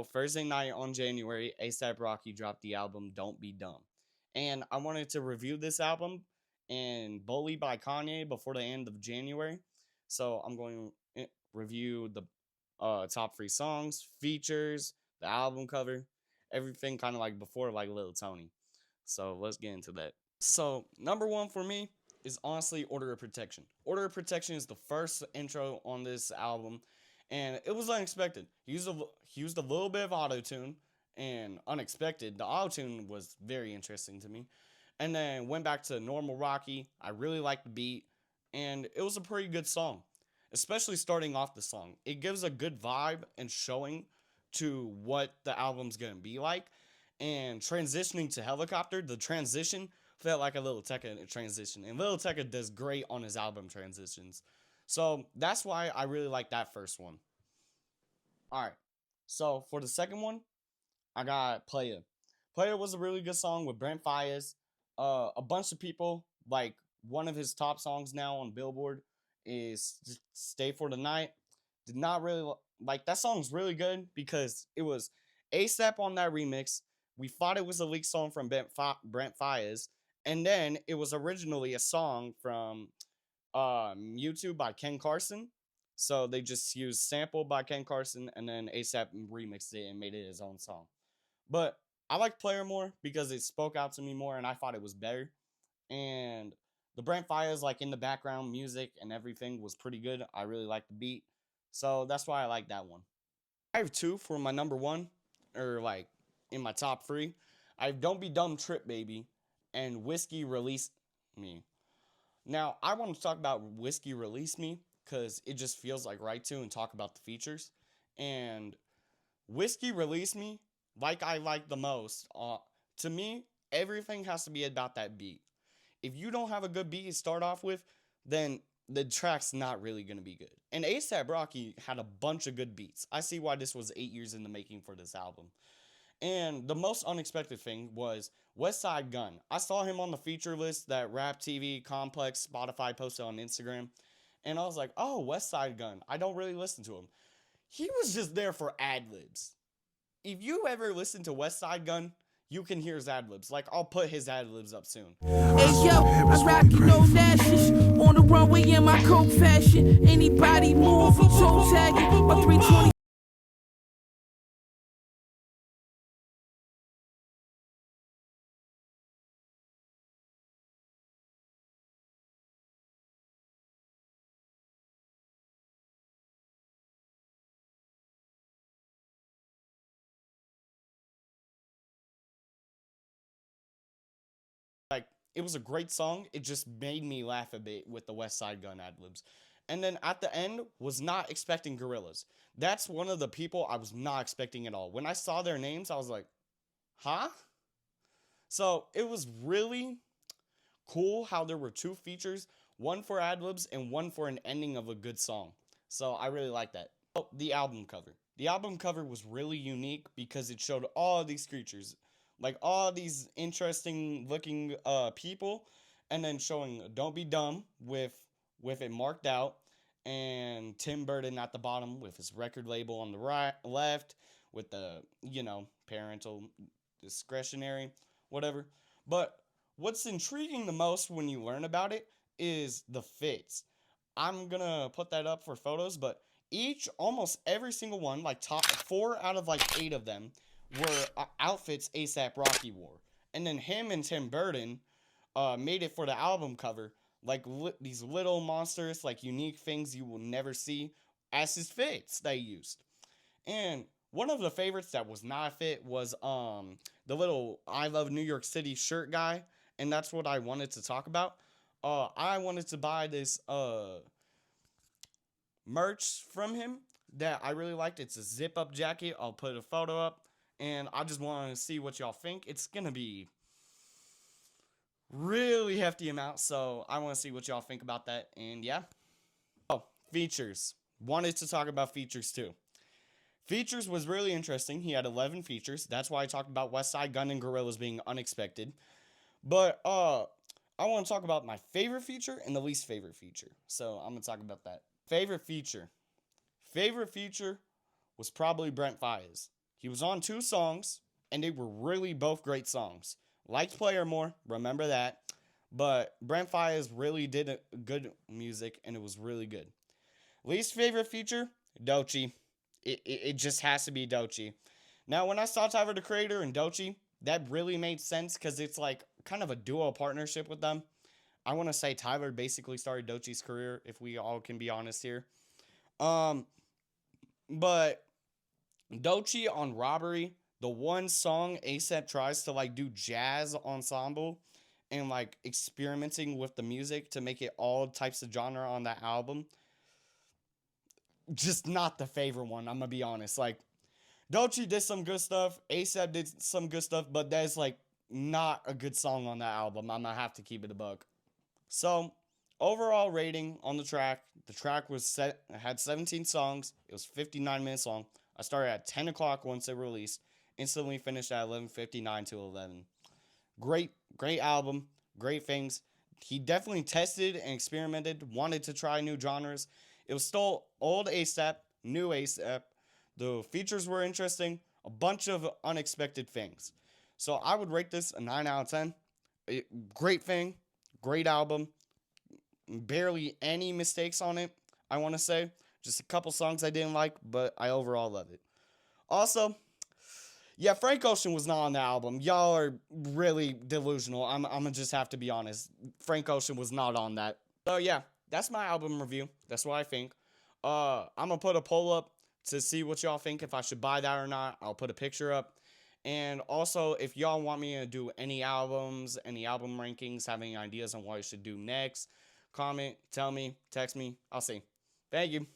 So Thursday night on January, ASAP Rocky dropped the album "Don't Be Dumb," and I wanted to review this album and "Bully" by Kanye before the end of January. So I'm going to review the top three songs, features, the album cover, everything kind of like before, like Little Tony. So let's get into that. So number one for me is honestly Order of Protection. Order of Protection is the first intro on this album, and it was unexpected. He used a little bit of auto tune, and unexpected. The auto tune was very interesting to me, and then went back to normal Rocky. I really liked the beat, and it was a pretty good song, especially starting off the song. It gives a good vibe and showing to what the album's gonna be like. And transitioning to Helicopter, the transition felt like a Lil Tecca transition. And Lil Tecca does great on his album transitions. So that's why I really like that first one. Alright. So for the second one, I got Playa. Playa was a really good song with Brent Faiyaz. A bunch of people, like one of his top songs now on Billboard is Stay for the Night. Did not really like that song's really good because it was ASAP on that remix. We thought it was a leaked song from Brent Faiyaz, and then it was originally a song from YouTube by Ken Carson. So they just used sample by Ken Carson and then ASAP remixed it and made it his own song. But I like Player more because it spoke out to me more and I thought it was better. And the Brent Faiyaz, like in the background music and everything, was pretty good. I really liked the beat. So that's why I like that one. I have two for my number one, or like in my top three. I have Don't Be Dumb Trip Baby and Whiskey Release Me. Now, I want to talk about Whiskey Release Me because it just feels like right to and talk about the features. And Whiskey Release Me, like I like the most, to me, everything has to be about that beat. If you don't have a good beat to start off with, then the track's not really going to be good. And ASAP Rocky had a bunch of good beats. I see why this was 8 years in the making for this album. And the most unexpected thing was Westside Gunn. I saw him on the feature list that Rap TV, Complex, Spotify posted on Instagram. And I was like, oh, Westside Gunn. I don't really listen to him. He was just there for ad libs. If you ever listen to Westside Gunn, you can hear his ad libs. Like, I'll put his ad libs up soon. Hey yo, I'm rocking no lashes on the runway in my coat fashion. Anybody move, toe tagging my 320. Like, it was a great song. It just made me laugh a bit with the Westside Gunn ad libs. And then at the end, was not expecting Gorillas. That's one of the people I was not expecting at all. When I saw their names, I was like, huh? So it was really cool how there were two features, one for ad libs and one for an ending of a good song. So I really like that. Oh, the album cover. The album cover was really unique because it showed all these creatures, like all these interesting looking people, and then showing "Don't Be Dumb" with it marked out, and Tim Burton at the bottom with his record label on the right left, with the parental discretionary, whatever. But what's intriguing the most when you learn about it is the fits. I'm gonna put that up for photos, but almost every single one, like top 4 out of 8 of them, were outfits ASAP Rocky wore. And then him and Tim Burton made it for the album cover, like these little monsters, like unique things you will never see as his fits they used. And one of the favorites that was not a fit was the little I Love New York City shirt guy, and that's what I wanted to talk about. I wanted to buy this merch from him that I really liked. It's a zip up jacket. I'll put a photo up, and I just want to see what y'all think. It's gonna be really hefty amount, so I want to see what y'all think about that. And yeah. Oh, features. Wanted to talk about features too. Features was really interesting. He had 11 features. That's why I talked about Westside Gunn and Gorillaz being unexpected. But I want to talk about my favorite feature and the least favorite feature. So I'm gonna talk about that. Favorite feature. Favorite feature was probably Brent Faiyaz. He was on 2 songs, and they were really both great songs. Liked Player more, remember that. But Brent Faiyaz really did good music, and it was really good. Least favorite feature? Doechii. It just has to be Doechii. Now, when I saw Tyler, the Creator, and Doechii, that really made sense because it's like kind of a duo partnership with them. I want to say Tyler basically started Doechii's career, if we all can be honest here. But Doechii on Robbery, the one song ASAP tries to like do jazz ensemble and like experimenting with the music to make it all types of genre on that album. Just not the favorite one, I'm gonna be honest. Like, Doechii did some good stuff, ASAP did some good stuff, but there's like not a good song on that album. I'm gonna have to keep it a buck. So, overall rating on the track was had 17 songs. It was 59 minutes long. I started at 10 o'clock once it released. Instantly finished at 11:59 to 11. Great album. Great things. He definitely tested and experimented. Wanted to try new genres. It was still old ASAP, new ASAP. The features were interesting. A bunch of unexpected things. So I would rate this a 9 out of 10. Great thing. Great album. Barely any mistakes on it, I want to say. Just a couple songs I didn't like, but I overall love it. Also, yeah, Frank Ocean was not on the album. Y'all are really delusional. I'm gonna just have to be honest. Frank Ocean was not on that. So yeah, that's my album review. That's what I think. I'm gonna put a poll up to see what y'all think, if I should buy that or not. I'll put a picture up. And also, if y'all want me to do any albums, any album rankings, have any ideas on what I should do next, comment, tell me, text me. I'll see. Thank you.